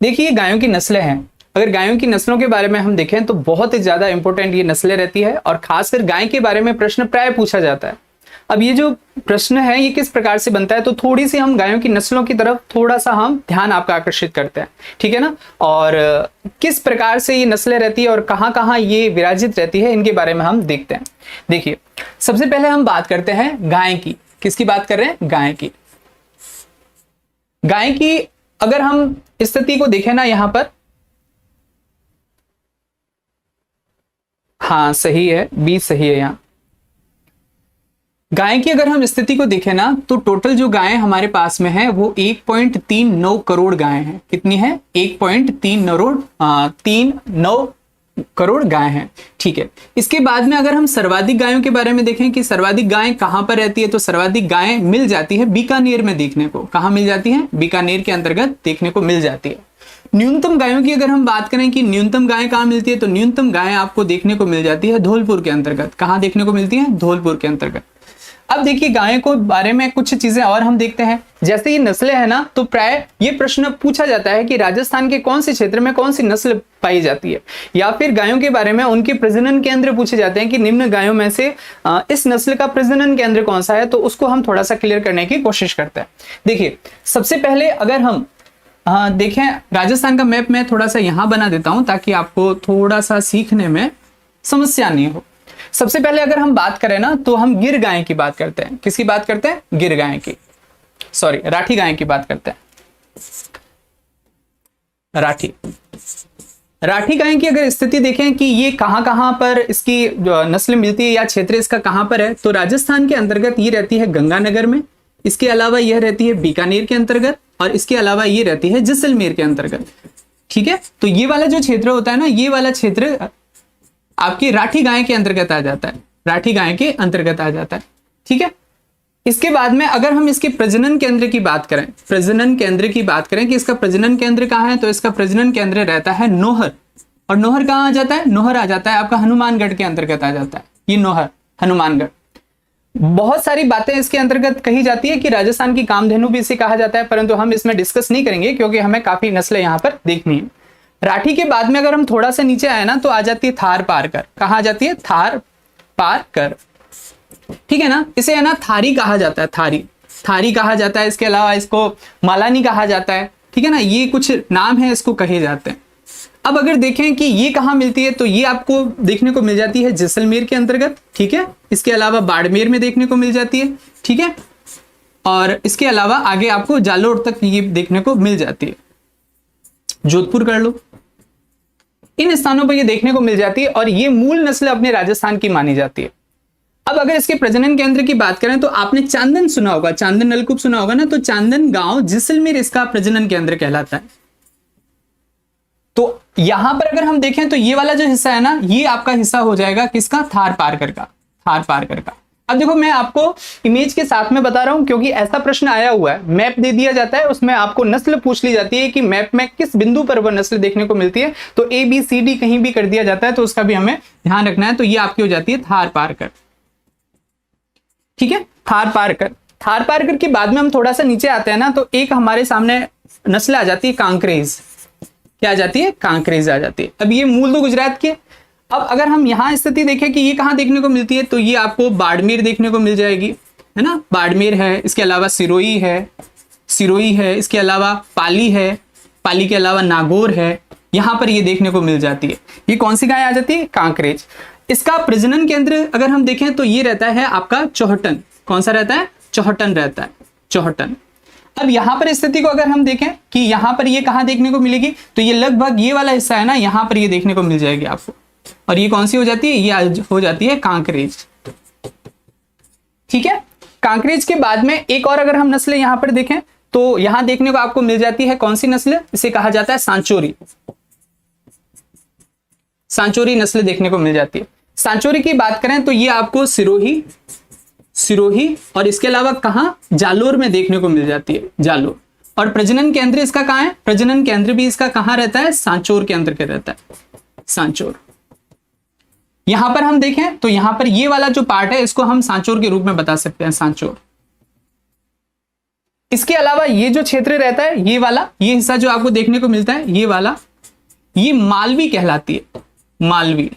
देखिए गायों की नस्लें हैं, अगर गायों की नस्लों के बारे में हम देखें तो बहुत ही ज्यादा इंपॉर्टेंट ये नस्लें रहती है और खासकर गाय के बारे में प्रश्न प्राय पूछा जाता है। अब ये जो प्रश्न है ये किस प्रकार से बनता है, तो थोड़ी सी हम गायों की नस्लों की तरफ थोड़ा सा हम ध्यान आपका आकर्षित करते हैं, ठीक है ना। और किस प्रकार से ये नस्लें रहती है और कहाँ कहाँ ये विराजित रहती है, इनके बारे में हम देखते हैं। देखिए सबसे पहले हम बात करते हैं गाय की। किसकी बात कर रहे हैं? गाय की। गाय की अगर हम स्थिति को देखें ना, यहां पर हाँ सही है, बी सही है। यहां गाय की अगर हम स्थिति को देखें ना, तो टोटल जो गायें हमारे पास में है वो 1.39 करोड़ गायें हैं। कितनी है? 1.39 करोड़ गाय हैं, ठीक है। इसके बाद में अगर हम सर्वाधिक गायों के बारे में देखें कि सर्वाधिक गायें कहां पर रहती है, तो सर्वाधिक गायें मिल जाती है बीकानेर में देखने को। कहां मिल जाती है? बीकानेर के अंतर्गत देखने को मिल जाती है। न्यूनतम गायों की अगर हम बात करें कि न्यूनतम गायें कहां मिलती है, तो न्यूनतम गायें आपको देखने को मिल जाती है धौलपुर के अंतर्गत। कहां देखने को मिलती है? धौलपुर के अंतर्गत। अब देखिए गायों को बारे में कुछ चीजें और हम देखते हैं। जैसे ये नस्लें हैं ना, तो प्राय ये प्रश्न पूछा जाता है कि राजस्थान के कौन से क्षेत्र में कौन सी नस्ल पाई जाती है, या फिर गायों के बारे में उनके प्रजनन केंद्र पूछे जाते हैं कि निम्न गायों में से इस नस्ल का प्रजनन केंद्र कौन सा है, तो उसको हम थोड़ा सा क्लियर करने की कोशिश करते हैं। देखिए सबसे पहले अगर हम देखें राजस्थान का मैप मैं थोड़ा सा यहां बना देता हूं ताकि आपको थोड़ा सा सीखने में समस्या नहीं हो। सबसे पहले अगर हम बात करें ना, तो हम गिर गाय की बात करते हैं। किसकी बात करते हैं? गिर गाय की, सॉरी राठी गाय की बात करते हैं। राठी गाय की अगर स्थिति देखें कि ये कहां कहां पर इसकी नस्ल मिलती है या क्षेत्र इसका कहां पर है, तो राजस्थान के अंतर्गत ये रहती है गंगानगर में, इसके अलावा यह रहती है बीकानेर के अंतर्गत, और इसके अलावा ये रहती है जैसलमेर के अंतर्गत, ठीक है। तो ये वाला जो क्षेत्र होता है ना, ये वाला क्षेत्र आपकी राठी गाय के अंतर्गत आ जाता है, राठी गाय के अंतर्गत आ जाता है, ठीक है। इसके बाद में अगर हम इसके प्रजनन केंद्र की बात करें, प्रजनन केंद्र की बात करें कि इसका प्रजनन केंद्र कहां है, तो इसका प्रजनन केंद्र रहता है नौहर। और नौहर कहां आ जाता है? नौहर आ जाता है आपका हनुमानगढ़ के अंतर्गत आ जाता है। ये नौहर हनुमानगढ़। बहुत सारी बातें इसके अंतर्गत कही जाती है कि राजस्थान की कामधेनु भी इसे कहा जाता है, परंतु हम इसमें डिस्कस नहीं करेंगे क्योंकि हमें काफी नस्लें यहां पर देखनी है। राठी के बाद में अगर हम थोड़ा सा नीचे आए ना, तो आ जाती है थार पारकर। कहां आ जाती है? थार पारकर, ठीक है ना। इसे है ना थारी कहा जाता है, थारी कहा जाता है। इसके अलावा इसको मालानी कहा जाता है, ठीक है ना। ये कुछ नाम है इसको कहे जाते हैं। अब अगर देखें कि ये कहां मिलती है, तो ये आपको देखने को मिल जाती है जैसलमेर के अंतर्गत, ठीक है। इसके अलावा बाड़मेर में देखने को मिल जाती है, ठीक है। और इसके अलावा आगे आपको जालोर तक ये देखने को मिल जाती है, जोधपुर कर लो, इन स्थानों पर ये देखने को मिल जाती है। और ये मूल नस्ल अपने राजस्थान की मानी जाती है। अब अगर इसके प्रजनन केंद्र की बात करें, तो आपने चांदन सुना होगा, चांदन नलकूप सुना होगा ना, तो चांदन गांव जैसलमेर इसका प्रजनन केंद्र कहलाता है। तो यहां पर अगर हम देखें तो ये वाला जो हिस्सा है ना, ये आपका हिस्सा हो जाएगा किसका? थार पारकर का, थार पारकर का। अब देखो मैं आपको इमेज के साथ में बता रहा हूं क्योंकि ऐसा प्रश्न आया हुआ है। मैप दे दिया जाता है, उसमें आपको नस्ल पूछ ली जाती है कि मैप में किस बिंदु पर वह नस्ल देखने को मिलती है, तो ए बी सी डी कहीं भी कर दिया जाता है, तो उसका भी हमें ध्यान रखना है। तो ये आपकी हो जाती है थार पारकर, ठीक है। थार पारकर, थार पारकर के बाद में हम थोड़ा सा नीचे आते हैं ना, तो एक हमारे सामने नस्ल आ जाती है कांकरेज। क्या आ जाती है? कांकरेज आ जाती है। अब ये मूल तो गुजरात के। अब अगर हम यहां स्थिति देखें कि ये कहां देखने को मिलती है, तो ये आपको बाड़मेर देखने को मिल जाएगी, है ना। बाड़मेर है, इसके अलावा सिरोही है, इसके अलावा पाली है, पाली के अलावा नागौर है, यहां पर ये देखने को मिल जाती है। ये कौन सी गाय आ जाती है? कांकरेज। इसका प्रजनन केंद्र अगर हम देखें तो ये रहता है आपका चौहटन। कौन सा रहता है? चौहटन रहता है, चौहटन। अब यहां पर स्थिति को अगर हम देखें कि यहां पर ये कहां देखने को मिलेगी, तो ये लगभग ये वाला हिस्सा है ना, यहां पर ये देखने को मिल जाएगी आपको। और ये कौन सी हो जाती है? ये हो जाती है कांकरेज, ठीक है। कांकरेज के बाद में एक और अगर हम नस्ल यहां पर देखें, तो यहां देखने को आपको मिल जाती है कौन सी नस्ल? इसे कहा जाता है सांचोरी। सांचोरी नस्ल देखने को मिल जाती है। सांचोरी की बात करें तो ये आपको सिरोही और इसके अलावा कहां? जालोर में देखने को मिल जाती है, जालोर। और प्रजनन केंद्र इसका कहां है? प्रजनन केंद्र भी इसका कहां रहता है? सांचोर के अंतर्गत रहता है, सांचोर। यहां पर हम देखें तो यहां पर ये वाला जो पार्ट है, इसको हम सांचोर के रूप में बता सकते हैं, सांचोर। इसके अलावा ये जो क्षेत्र रहता है, ये वाला, ये हिस्सा जो आपको देखने को मिलता है, ये वाला, ये मालवी कहलाती है, मालवी।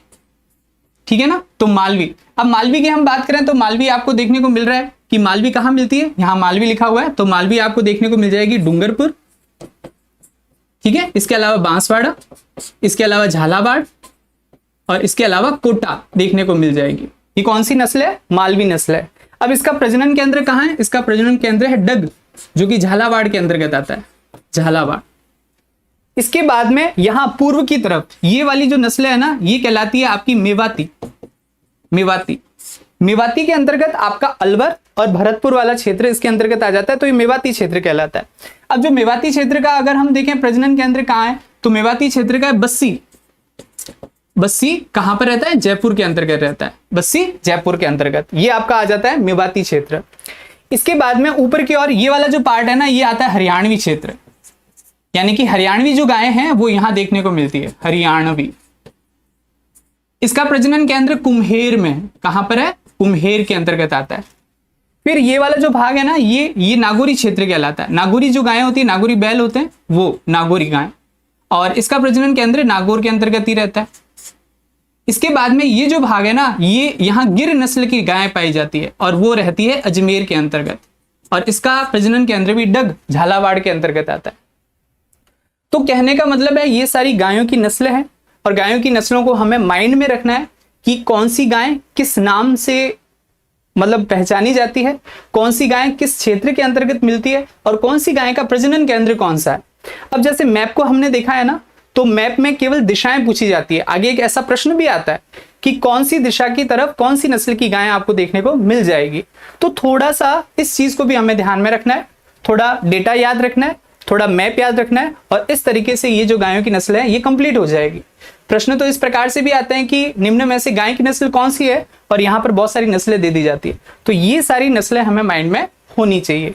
ठीक है ना, तो मालवी। अब मालवी की हम बात करें तो मालवी आपको देखने को मिल रहा है कि मालवी कहां मिलती है, यहां मालवी लिखा हुआ है, तो मालवी आपको देखने को मिल जाएगी डूंगरपुर। ठीक है, इसके अलावा बांसवाड़ा, इसके अलावा झालावाड़ और इसके अलावा कोटा देखने को मिल जाएगी। ये कौन सी नस्ल है, मालवी नस्ल है। अब इसका प्रजनन केंद्र कहां है, इसका प्रजनन केंद्र है डग, जो कि झालावाड़ के अंतर्गत आता है, झालावाड़। इसके बाद में यहां पूर्व की तरफ ये वाली जो नस्ल है ना, ये कहलाती है आपकी मेवाती। मेवाती, मेवाती के अंतर्गत आपका अलवर और भरतपुर वाला क्षेत्र इसके अंतर्गत आ जाता है, तो ये मेवाती क्षेत्र कहलाता है। अब जो मेवाती क्षेत्र का अगर हम देखें प्रजनन केंद्र कहां है, तो मेवाती क्षेत्र का है बस्सी। बस्सी कहां पर रहता है, जयपुर के अंतर्गत रहता है, बस्सी जयपुर के अंतर्गत, ये आपका आ जाता है मेवाती क्षेत्र। इसके बाद में ऊपर की ओर ये वाला जो पार्ट है ना, ये आता है हरियाणवी क्षेत्र, यानी कि हरियाणवी जो गायें हैं वो यहां देखने को मिलती है, हरियाणवी। इसका प्रजनन केंद्र कुम्हेर में, कहां पर है, कुम्हेर के अंतर्गत आता है। फिर ये वाला जो भाग है ना, ये नागौरी क्षेत्र कहलाता है। नागौरी जो गायें होती है, नागौरी बैल होते हैं, वो नागौरी गाय, और इसका प्रजनन केंद्र नागौर के अंतर्गत ही रहता है। इसके बाद में ये जो भाग है ना, ये यहां गिर नस्ल की गाय पाई जाती है और वो रहती है अजमेर के अंतर्गत, और इसका प्रजनन केंद्र भी डग, झालावाड़ के अंतर्गत आता है। तो कहने का मतलब है ये सारी गायों की नस्लें हैं, और गायों की नस्लों को हमें माइंड में रखना है कि कौन सी गाय किस नाम से मतलब पहचानी जाती है, कौन सी गाय किस क्षेत्र के अंतर्गत मिलती है, और कौन सी गाय का प्रजनन केंद्र कौन सा है। अब जैसे मैप को हमने देखा है ना, तो मैप में केवल दिशाएं पूछी जाती है। आगे एक ऐसा प्रश्न भी आता है कि कौन सी दिशा की तरफ कौन सी नस्ल की गाय आपको देखने को मिल जाएगी। तो थोड़ा सा इस चीज को भी हमें ध्यान में रखना है, थोड़ा डेटा याद रखना है, थोड़ा मैप याद रखना है, और इस तरीके से ये जो गायों की नस्ल है ये कंप्लीट हो जाएगी। प्रश्न तो इस प्रकार से भी आते हैं कि निम्न में से गाय की नस्ल कौन सी है, और यहाँ पर बहुत सारी नस्लें दे दी जाती है, तो ये सारी नस्लें हमें माइंड में होनी चाहिए।